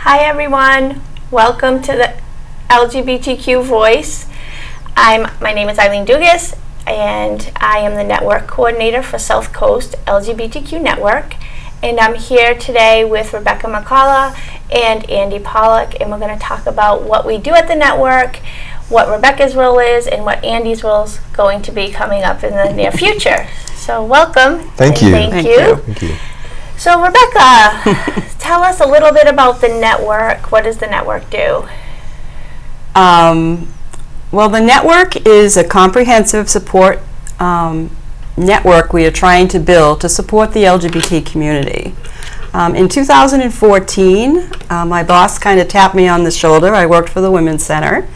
Hi everyone, welcome to the LGBTQ Voice. My name is Eileen Dugas and I am the network coordinator for South Coast LGBTQ Network, and I'm here today with Rebecca McCullough and Andy Pollock, and we're going to talk about what we do at the network, what Rebecca's role is, and what Andy's role is going to be coming up in the near future. So welcome. Thank you. Thank you. So Rebecca, tell us a little bit about the network. What does the network do? Well, the network is a comprehensive support network we are trying to build to support the LGBT community. In 2014, my boss kind of tapped me on the shoulder. I worked for the Women's Center.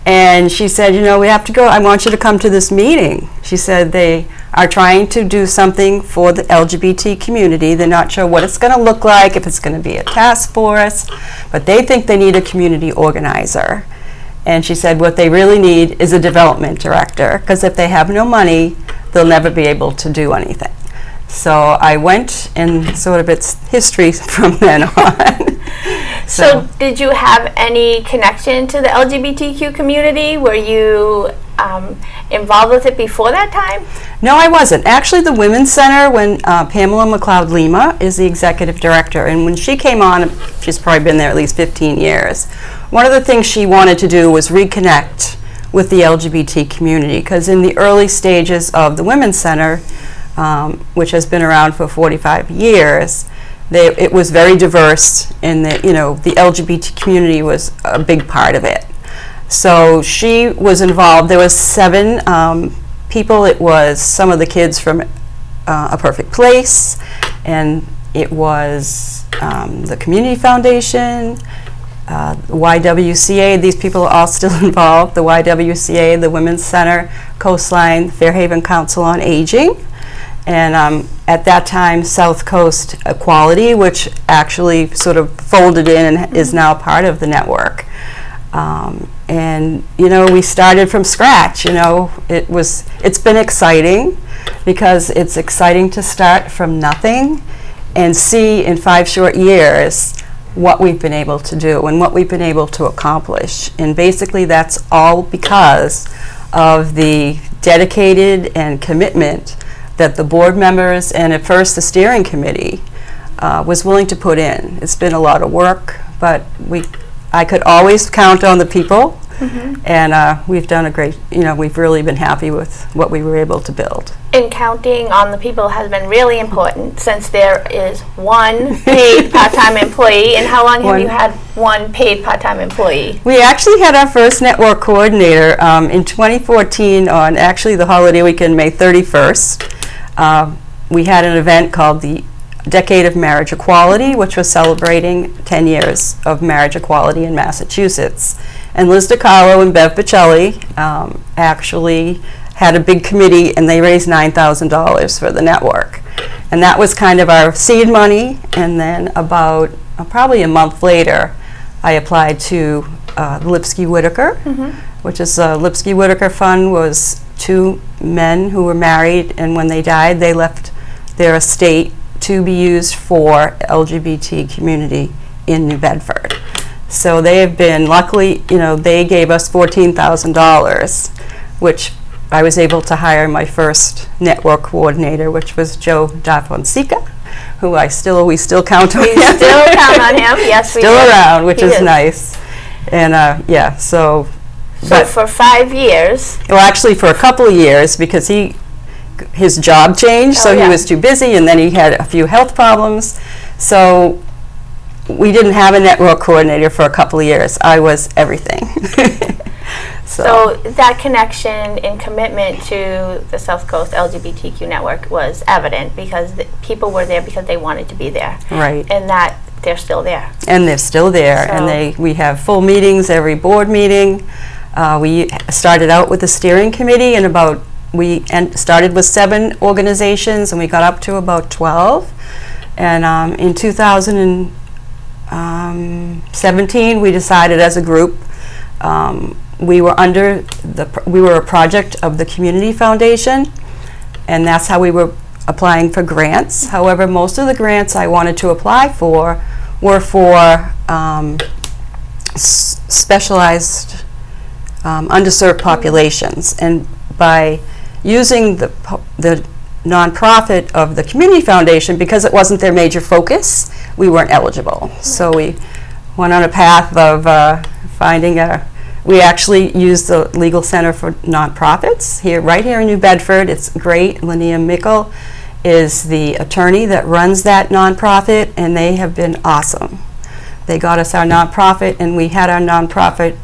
And she said, you know, we have to go. I want you to come to this meeting. She said they are trying to do something for the LGBT community. They're not sure what it's going to look like, if it's going to be a task force, but they think they need a community organizer. And she said what they really need is a development director, because if they have no money, they'll never be able to do anything. So I went, and sort of its history from then on. So did you have any connection to the LGBTQ community? Were you involved with it before that time? No, I wasn't. Actually, the Women's Center, when Pamela McLeod Lima is the executive director, and when she came on, she's probably been there at least 15 years, one of the things she wanted to do was reconnect with the LGBT community, because in the early stages of the Women's Center, which has been around for 45 years, it was very diverse, and the LGBT community was a big part of it. So she was involved. There was 7 people. It was some of the kids from A Perfect Place, and it was the Community Foundation, YWCA. These people are all still involved. The YWCA, the Women's Center, Coastline, Fairhaven Council on Aging. And at that time, South Coast Equality, which actually sort of folded in and is now part of the network. And we started from scratch. It's been exciting, because it's exciting to start from nothing and see in 5 short years what we've been able to do and what we've been able to accomplish. And basically that's all because of the dedicated and commitment that the board members and at first the steering committee was willing to put in. It's been a lot of work, but I could always count on the people, and we've done a great, we've really been happy with what we were able to build. And counting on the people has been really important, since there is one paid part-time employee. And how long have you had one paid part-time employee? We actually had our first network coordinator in 2014 on actually the holiday weekend, May 31st. We had an event called the Decade of Marriage Equality, which was celebrating 10 years of marriage equality in Massachusetts. And Liz DiCarlo and Bev Bocelli actually had a big committee, and they raised $9,000 for the network. And that was kind of our seed money. And then about probably a month later, I applied to Lipsky-Whitaker, which is Lipsky-Whitaker Fund was 2 men who were married, and when they died, they left their estate to be used for LGBT community in New Bedford. So they have been, luckily, they gave us $14,000, which I was able to hire my first network coordinator, which was Joe Da Fonseca, who we still count on him. We still count on him, yes, we do. Still around, which is nice. And so for 5 years. Well, actually for a couple of years, because his job changed, so he was too busy, and then he had a few health problems. So we didn't have a network coordinator for a couple of years. I was everything. So that connection and commitment to the South Coast LGBTQ Network was evident, because people were there because they wanted to be there. Right. And that they're still there. And they're still there. So and we have full meetings every board meeting. We started out with the steering committee, and we started with 7 organizations, and we got up to about 12. And in 2017, we decided as a group, we were a project of the Community Foundation, and that's how we were applying for grants. However, most of the grants I wanted to apply for were for specialized underserved populations. And by using the nonprofit of the Community Foundation, because it wasn't their major focus, we weren't eligible. So we went on a path of finding we actually used the Legal Center for Nonprofits right here in New Bedford. It's great. Linnea Mickle is the attorney that runs that nonprofit, and they have been awesome. They got us our nonprofit, and we had our nonprofit.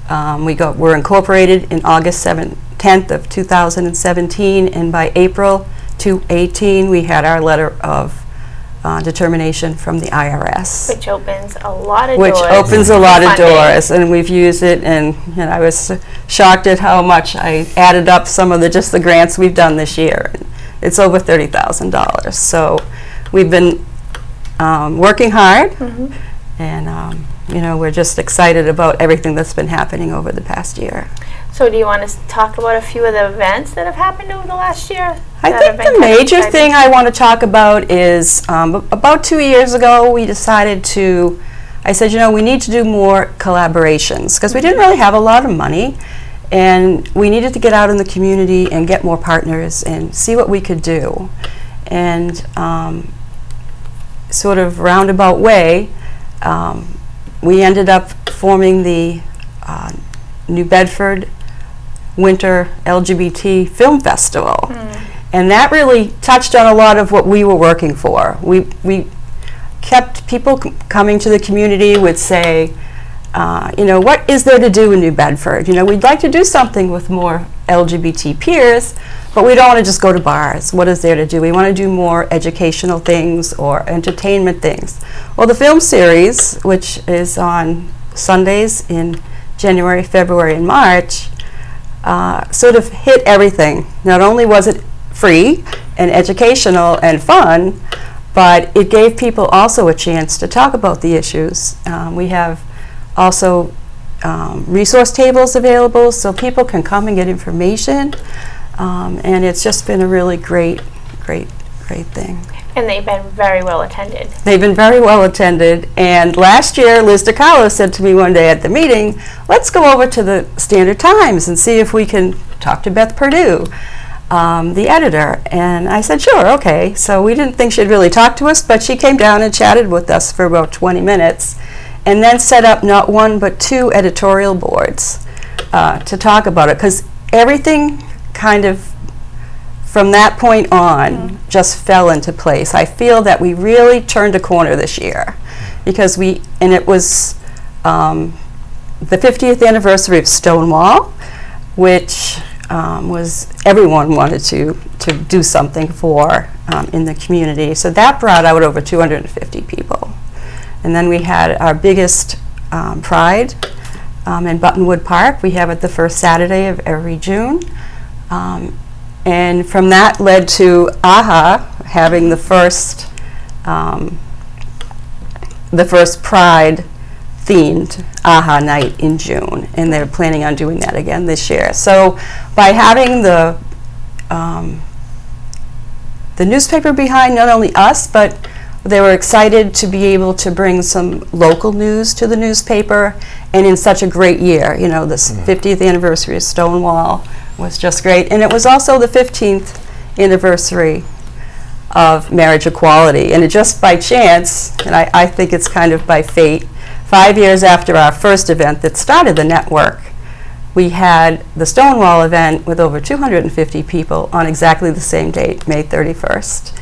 We're incorporated in August 10th of 2017, and by April 2018, we had our letter of determination from the IRS. Which opens a lot of doors. Which opens a lot of doors, and we've used it, and I was shocked at how much I added up some of just the grants we've done this year. It's over $30,000. So we've been working hard, and we're just excited about everything that's been happening over the past year. So do you want to talk about a few of the events that have happened over the last year? I think the major thing I want to talk about is about 2 years ago we decided I said, we need to do more collaborations, because we didn't really have a lot of money, and we needed to get out in the community and get more partners and see what we could do. And sort of roundabout way, we ended up forming the New Bedford Winter LGBT Film Festival. And that really touched on a lot of what we were working for. We kept people coming to the community would say, what is there to do in New Bedford? We'd like to do something with more LGBT peers, but we don't want to just go to bars. What is there to do? We want to do more educational things or entertainment things. Well, the film series, which is on Sundays in January, February, and March, sort of hit everything. Not only was it free and educational and fun, but it gave people also a chance to talk about the issues. We have also resource tables available so people can come and get information, and it's just been a really great thing. And they've been very well attended. They've been very well attended, and last year Liz DiCarlo said to me one day at the meeting, let's go over to the Standard Times and see if we can talk to Beth Perdue, the editor. And I said, sure, okay. So we didn't think she'd really talk to us, but she came down and chatted with us for about 20 minutes and then set up not one but two editorial boards to talk about it, because everything kind of from that point on just fell into place. I feel that we really turned a corner this year, because it was the 50th anniversary of Stonewall, which was everyone wanted to do something for in the community. So that brought out over 250 people. And then we had our biggest Pride in Buttonwood Park. We have it the first Saturday of every June. And from that led to AHA having the first Pride themed AHA night in June, and they're planning on doing that again this year. So by having the newspaper behind not only us, but they were excited to be able to bring some local news to the newspaper, and in such a great year. This 50th anniversary of Stonewall was just great, and it was also the 15th anniversary of marriage equality, and it just by chance, and I think it's kind of by fate, 5 years after our first event that started the network, we had the Stonewall event with over 250 people on exactly the same date, May 31st.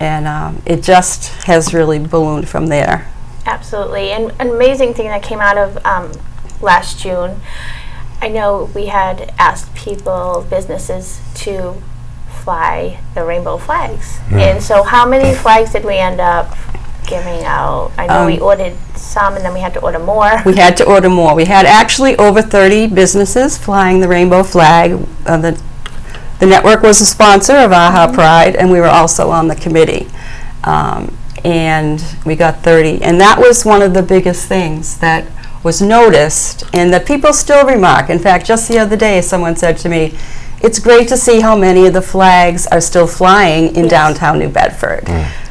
And it just has really ballooned from there. Absolutely. And an amazing thing that came out of last June, I know we had asked businesses to fly the rainbow flags. And so how many flags did we end up giving out? I know we ordered some, and then we had to order more. We had to order more. We had actually over 30 businesses flying the rainbow flag. The network was a sponsor of AHA Pride, and we were also on the committee. And we got 30. And that was one of the biggest things that was noticed and that people still remark. In fact, just the other day, someone said to me, it's great to see how many of the flags are still flying in downtown New Bedford.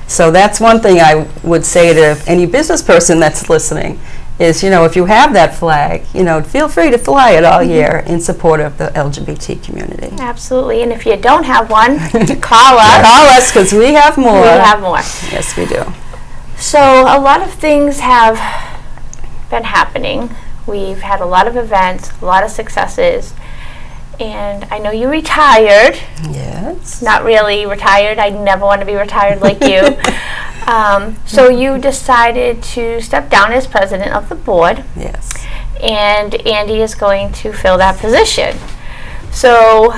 So that's one thing I would say to any business person that's listening is, if you have that flag, feel free to fly it all year in support of the LGBT community. Absolutely. And if you don't have one, call us. Call us, because we have more. We have more. Yes, we do. So a lot of things have been happening. We've had a lot of events, a lot of successes. And I know you retired. Yes. Not really retired. I never want to be retired like you. So you decided to step down as president of the board. Yes. And Andy is going to fill that position. So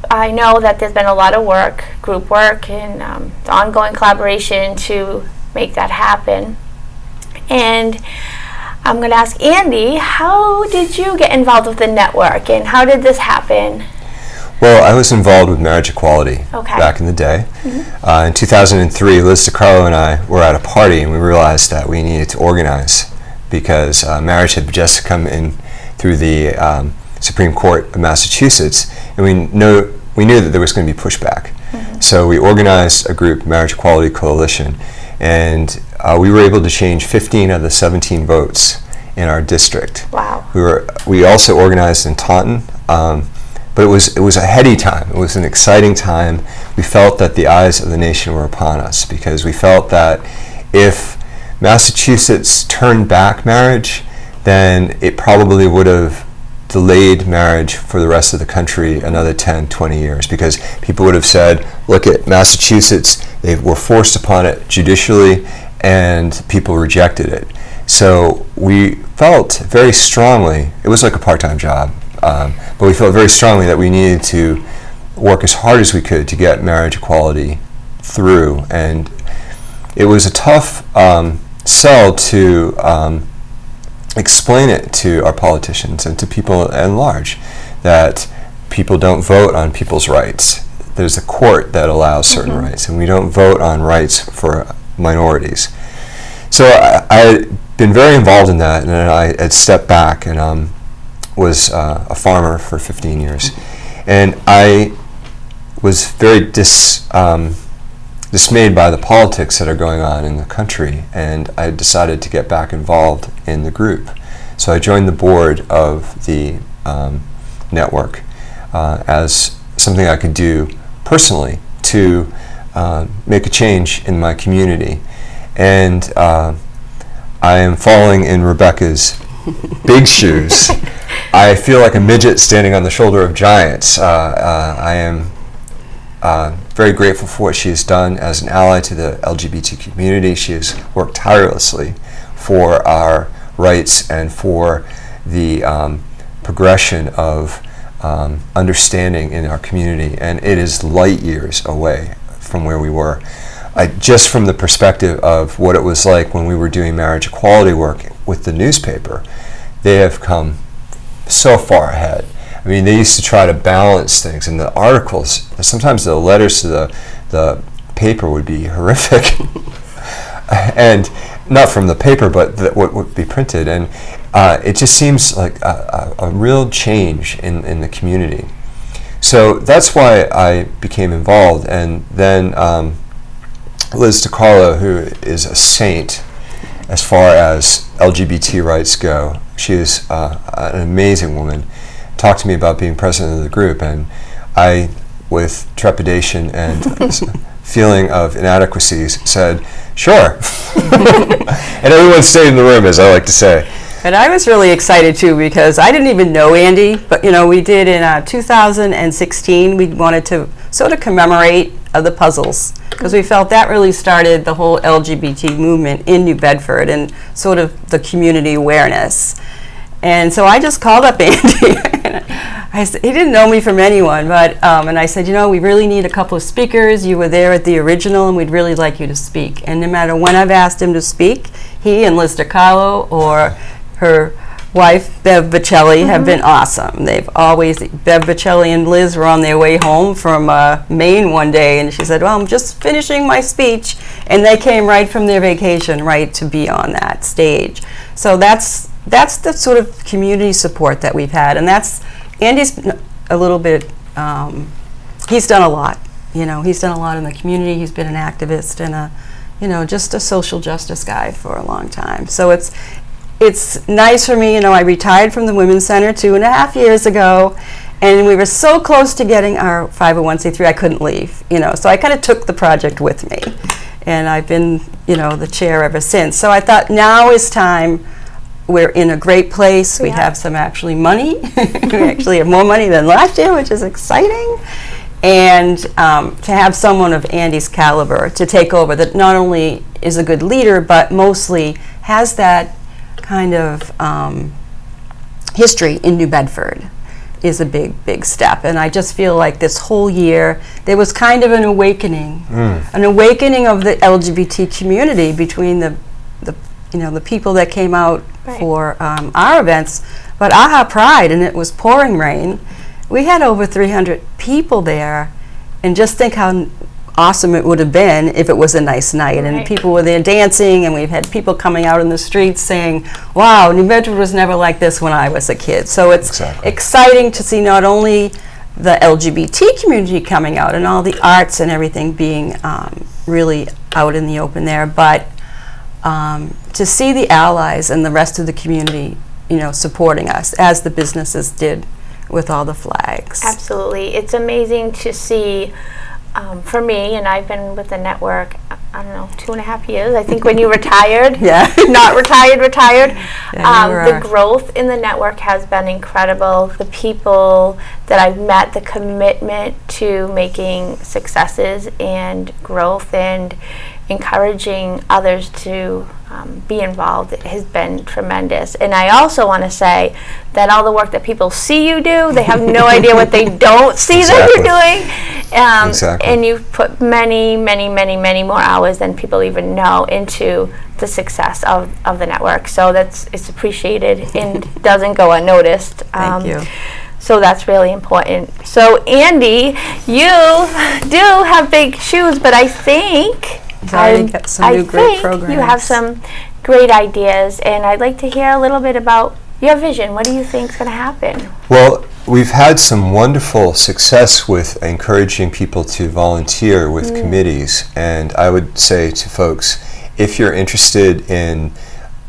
I know that there's been a lot of work, group work, and ongoing collaboration to make that happen. And I'm going to ask Andy, how did you get involved with the network, and how did this happen? Well, I was involved with marriage equality back in the day. In 2003, Liz DiCarlo and I were at a party, and we realized that we needed to organize because marriage had just come in through the Supreme Court of Massachusetts, and we knew that there was going to be pushback. So we organized a group, Marriage Equality Coalition, and we were able to change 15 of the 17 votes in our district. Wow. We also organized in Taunton, but it was a heady time. It was an exciting time. We felt that the eyes of the nation were upon us because we felt that if Massachusetts turned back marriage, then it probably would have delayed marriage for the rest of the country another 10, 20 years, because people would have said, look at Massachusetts, they were forced upon it judicially and people rejected it. So we felt very strongly, it was like a part-time job, but we felt very strongly that we needed to work as hard as we could to get marriage equality through. And it was a tough sell to explain it to our politicians and to people at large, that people don't vote on people's rights. There's a court that allows certain rights, and we don't vote on rights for minorities. So I had been very involved in that, and then I had stepped back and was a farmer for 15 years. And I was very dismayed by the politics that are going on in the country, and I decided to get back involved in the group. So I joined the board of the network as something I could do personally to make a change in my community. And I am following in Rebecca's big shoes. I feel like a midget standing on the shoulder of giants. I am very grateful for what she has done as an ally to the LGBT community. She has worked tirelessly for our rights and for the progression of understanding in our community, and it is light years away from where we were. Just from the perspective of what it was like when we were doing marriage equality work with the newspaper, they have come so far ahead. I mean, they used to try to balance things, and the articles, sometimes the letters to the paper would be horrific. And not from the paper, but what would be printed. And it just seems like a real change in the community. So that's why I became involved. And then Liz DiCarlo, who is a saint as far as LGBT rights go, she is an amazing woman, talked to me about being president of the group, and I, with trepidation and feeling of inadequacies, said, sure. And everyone stayed in the room, as I like to say. And I was really excited too, because I didn't even know Andy, but we did in 2016, we wanted to sort of commemorate the puzzles, because we felt that really started the whole LGBT movement in New Bedford and sort of the community awareness. And so I just called up Andy. I said, he didn't know me from anyone, but and I said, we really need a couple of speakers. You were there at the original, and we'd really like you to speak. And no matter when I've asked him to speak, he and Liz DiCarlo or her wife, Bev Bocelli, have been awesome. They've always, Bev Bocelli and Liz were on their way home from Maine one day, and she said, well, I'm just finishing my speech. And they came right from their vacation, right, to be on that stage. So that's the sort of community support that we've had, and Andy's a little bit, he's done a lot, he's done a lot in the community. He's been an activist and just a social justice guy for a long time. So it's nice for me. I retired from the Women's Center 2.5 years ago, and we were so close to getting our 501c3, I couldn't leave, So I kind of took the project with me, and I've been, the chair ever since. So I thought now is time. We're in a great place. We have some actually money. We actually have more money than last year, which is exciting. And to have someone of Andy's caliber to take over that not only is a good leader, but mostly has that kind of history in New Bedford is a big, big step. And I just feel like this whole year there was kind of an awakening of the LGBT community between the people that came out for our events, but AHA Pride, and it was pouring rain. We had over 300 people there, and just think how awesome it would have been if it was a nice night. And people were there dancing, and we've had people coming out in the streets saying, wow, New Bedford was never like this when I was a kid. So it's exciting to see not only the LGBT community coming out and all the arts and everything being really out in the open there, but to see the allies and the rest of the community, supporting us as the businesses did with all the flags. Absolutely. It's amazing to see, for me, and I've been with the network, 2.5 years. I think when you retired, not retired. The growth in the network has been incredible. The people that I've met, the commitment to making successes and growth and encouraging others to be involved has been tremendous. And I also want to say that all the work that people see you do, they have no idea what they don't see that you're doing. And you've put many, many, many, many more hours than people even know into the success of the network. So it's appreciated and doesn't go unnoticed. Thank you. So that's really important. So Andy, you do have big shoes, but I think got some new great programs. You have some great ideas, and I'd like to hear a little bit about your vision. What do you think is going to happen? Well, we've had some wonderful success with encouraging people to volunteer with committees, and I would say to folks, if you're interested in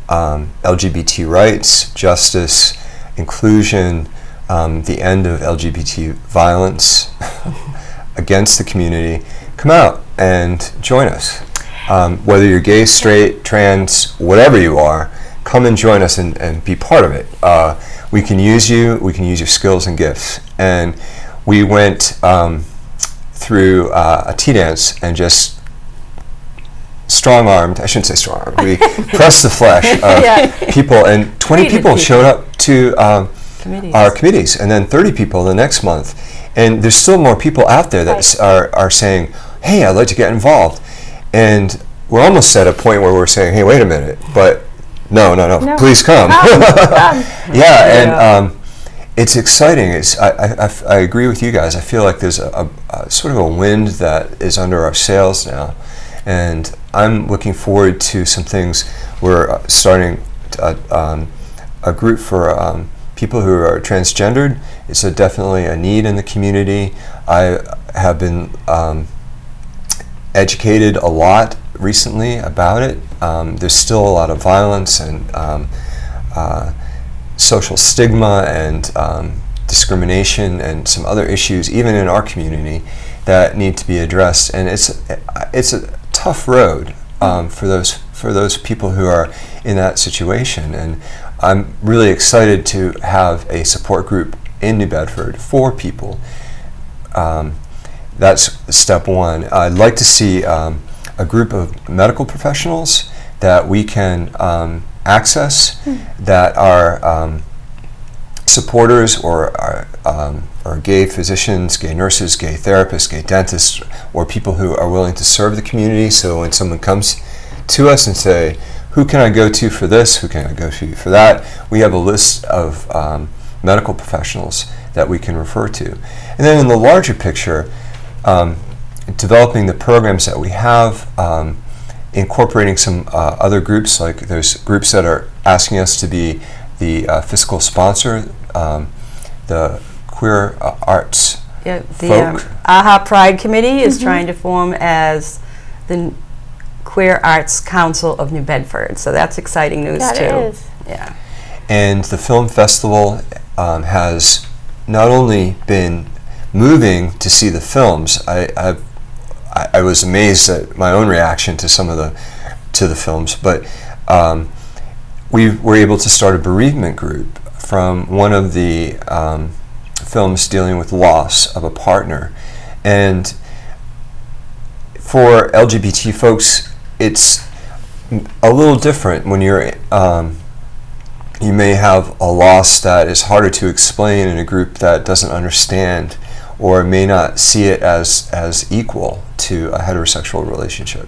LGBT rights, justice, inclusion, the end of LGBT violence against the community, come out and join us. Whether you're gay, straight, trans, whatever you are, come and join us and be part of it. We can use you, we can use your skills and gifts. And we went through a tea dance and just strong-armed, I shouldn't say strong-armed, we pressed the flesh of people, and 20 people showed up to our committees, and then 30 people the next month. And there's still more people out there that are saying, hey, I'd like to get involved. And we're almost at a point where we're saying, hey, wait a minute, but no, please come. And it's exciting. I agree with you guys. I feel like there's a sort of a wind that is under our sails now. And I'm looking forward to some things. We're starting a group for people who are transgendered. It's definitely a need in the community. I have been educated a lot recently about it. There's still a lot of violence and social stigma and discrimination and some other issues, even in our community, that need to be addressed. And it's a tough road for those people who are in that situation. And I'm really excited to have a support group in New Bedford for people. That's step one. I'd like to see a group of medical professionals that we can access that are supporters or gay physicians, gay nurses, gay therapists, gay dentists, or people who are willing to serve the community. So when someone comes to us and say, who can I go to for this? Who can I go to for that? We have a list of medical professionals that we can refer to. And then in the larger picture, developing the programs that we have, incorporating some other groups, like there's groups that are asking us to be the fiscal sponsor, the queer arts folk. AHA Pride Committee is trying to form as the Queer Arts Council of New Bedford. So that's exciting news too. That is. Yeah. And the film festival has not only been moving to see the films. I was amazed at my own reaction to some of the films, but we were able to start a bereavement group from one of the films dealing with loss of a partner. And for LGBT folks, it's a little different when you're you may have a loss that is harder to explain in a group that doesn't understand or may not see it as equal to a heterosexual relationship.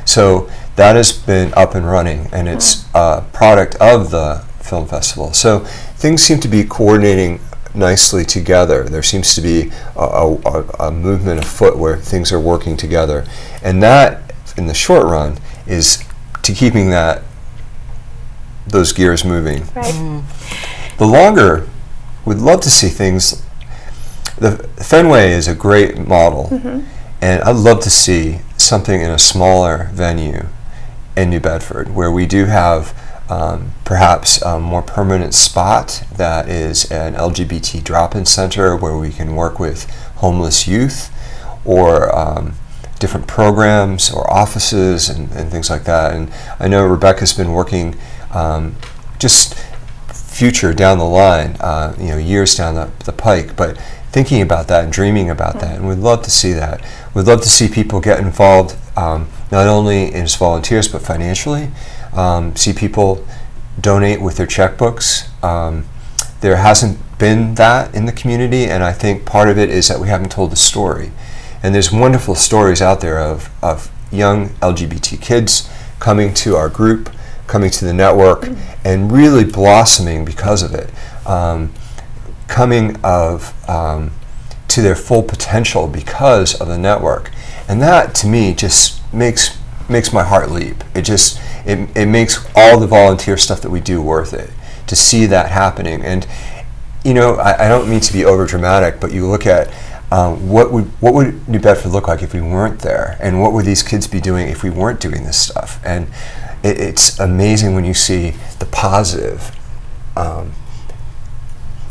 So that has been up and running, and it's a product of the film festival. So things seem to be coordinating nicely together. There seems to be a movement afoot where things are working together. And that, in the short run, is to keeping those gears moving. Right. The longer, we'd love to see things. The Fenway is a great model, and I'd love to see something in a smaller venue in New Bedford where we do have perhaps a more permanent spot that is an LGBT drop-in center where we can work with homeless youth or different programs or offices and things like that. And I know Rebecca's been working just future down the line, years down the pike, but thinking about that and dreaming about that, and we'd love to see that. We'd love to see people get involved, not only as volunteers but financially. See people donate with their checkbooks. There hasn't been that in the community, and I think part of it is that we haven't told the story. And there's wonderful stories out there of young LGBT kids coming to our group, coming to the network, and really blossoming because of it. Coming to their full potential because of the network, and that to me just makes my heart leap. It makes all the volunteer stuff that we do worth it to see that happening. And I don't mean to be over dramatic, but you look at what would New Bedford look like if we weren't there, and what would these kids be doing if we weren't doing this stuff? And it's amazing when you see the positive.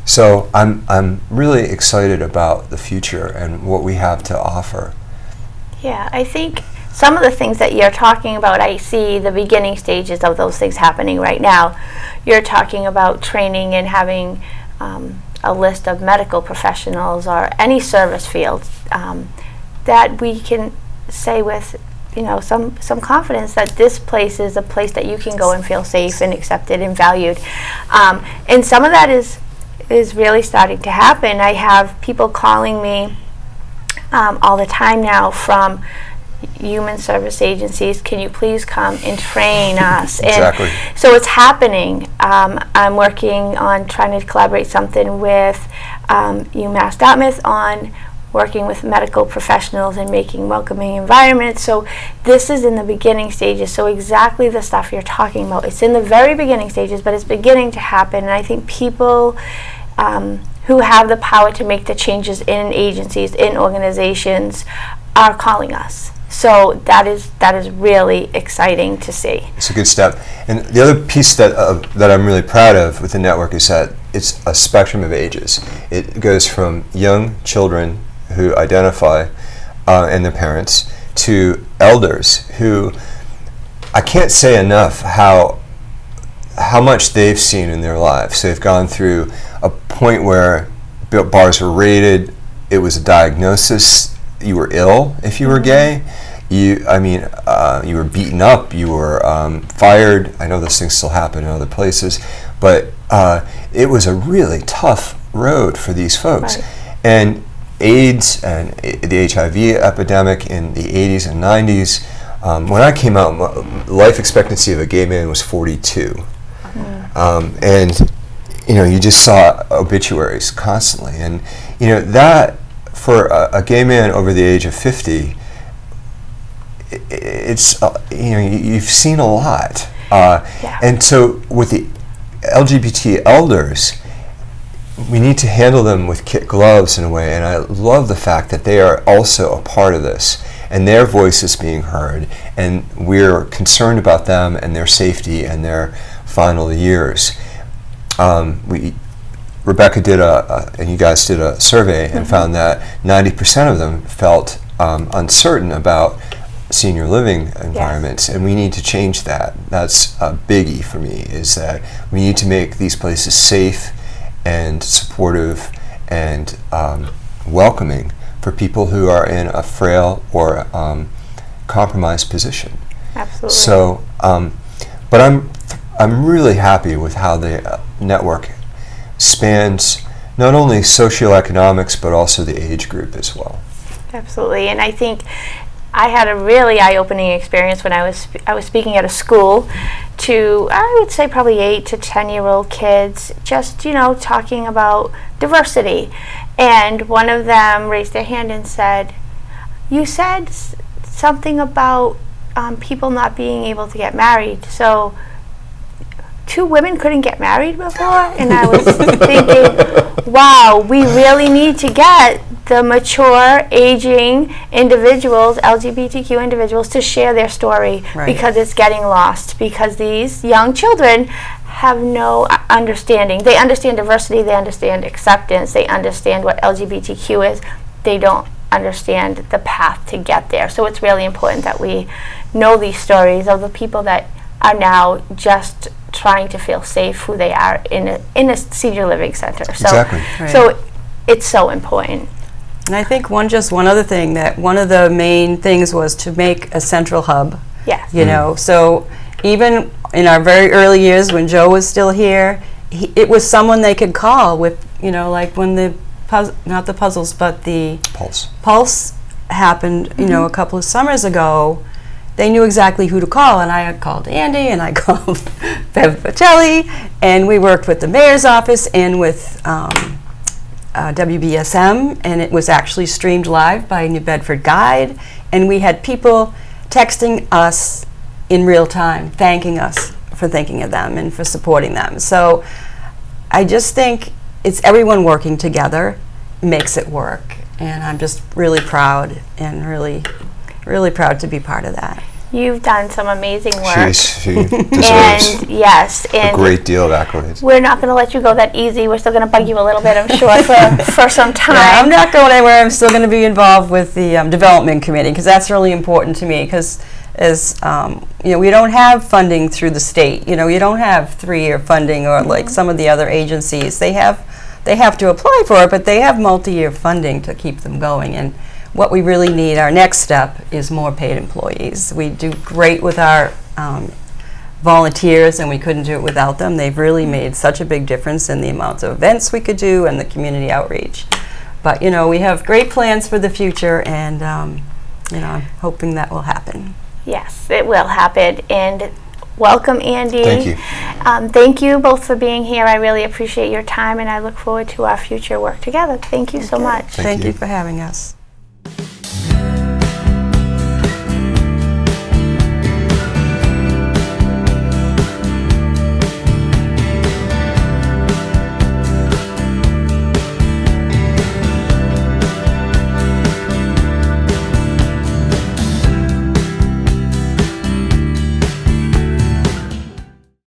So I'm really excited about the future and what we have to offer. Yeah, I think some of the things that you're talking about, I see the beginning stages of those things happening right now. You're talking about training and having a list of medical professionals or any service field that we can say with some confidence that this place is a place that you can go and feel safe and accepted and valued. And some of that is really starting to happen. I have people calling me all the time now from human service agencies. Can you please come and train us? Exactly. And so it's happening. I'm working on trying to collaborate something with UMass Dartmouth on working with medical professionals and making welcoming environments. So this is in the beginning stages. So exactly the stuff you're talking about, it's in the very beginning stages, but it's beginning to happen. And I think people who have the power to make the changes in agencies, in organizations, are calling us. So that is really exciting to see. It's a good step. And the other piece that I'm really proud of with the network is that it's a spectrum of ages. It goes from young children who identify and their parents to elders who, I can't say enough how much they've seen in their lives. They've gone through a point where bars were raided, it was a diagnosis, you were ill if you were gay, you were beaten up, you were fired. I know those things still happen in other places, but it was a really tough road for these folks. Right. And AIDS and the HIV epidemic in the 80s and 90s, when I came out, life expectancy of a gay man was 42. And you just saw obituaries constantly, and that for a gay man over the age of 50, it's you've seen a lot. And so with the LGBT elders, we need to handle them with kid gloves in a way, and I love the fact that they are also a part of this, and their voice is being heard, and we're concerned about them and their safety and their final years. Rebecca did and you guys did a survey and found that 90% of them felt uncertain about senior living environments, and we need to change that. That's a biggie for me, is that we need to make these places safe and supportive and welcoming for people who are in a frail or compromised position. Absolutely. So, but I'm really happy with how the network spans not only socioeconomics but also the age group as well. Absolutely, and I think I had a really eye-opening experience when I was speaking at a school to, I would say, probably 8 to 10-year-old kids, just talking about diversity, and one of them raised their hand and said, "You said something about people not being able to get married, so 2 women couldn't get married before?" And I was thinking, wow, we really need to get the mature, aging individuals, LGBTQ individuals, to share their story, because it's getting lost, because these young children have no understanding. They understand diversity, they understand acceptance, they understand what LGBTQ is. They don't understand the path to get there. So it's really important that we know these stories of the people that are now just trying to feel safe who they are in a senior living center. So, Exactly. So it's so important. And I think one other thing, that one of the main things was to make a central hub. Yes. So even in our very early years when Joe was still here, it was someone they could call with, like when the not the puzzles, but the Pulse happened, a couple of summers ago. They knew exactly who to call, and I had called Andy, and I called Bev Pacelli, and we worked with the mayor's office and with WBSM, and it was actually streamed live by New Bedford Guide, and we had people texting us in real time, thanking us for thinking of them and for supporting them. So I just think it's everyone working together makes it work, and I'm just really proud and really proud to be part of that. You've done some amazing work. She deserves and a great deal of accolades. We're not going to let you go that easy. We're still going to bug you a little bit, I'm sure, for some time. Yeah, I'm not going anywhere. I'm still going to be involved with the development committee, because that's really important to me, because as we don't have funding through the state. You don't have 3-year funding or like some of the other agencies. They have to apply for it, but they have multi-year funding to keep them going. And what we really need, our next step, is more paid employees. We do great with our volunteers, and we couldn't do it without them. They've really made such a big difference in the amounts of events we could do and the community outreach. But we have great plans for the future, and I'm hoping that will happen. Yes, it will happen. And welcome, Andy. Thank you. Thank you both for being here. I really appreciate your time, and I look forward to our future work together. Thank you so much. Thank you for having us.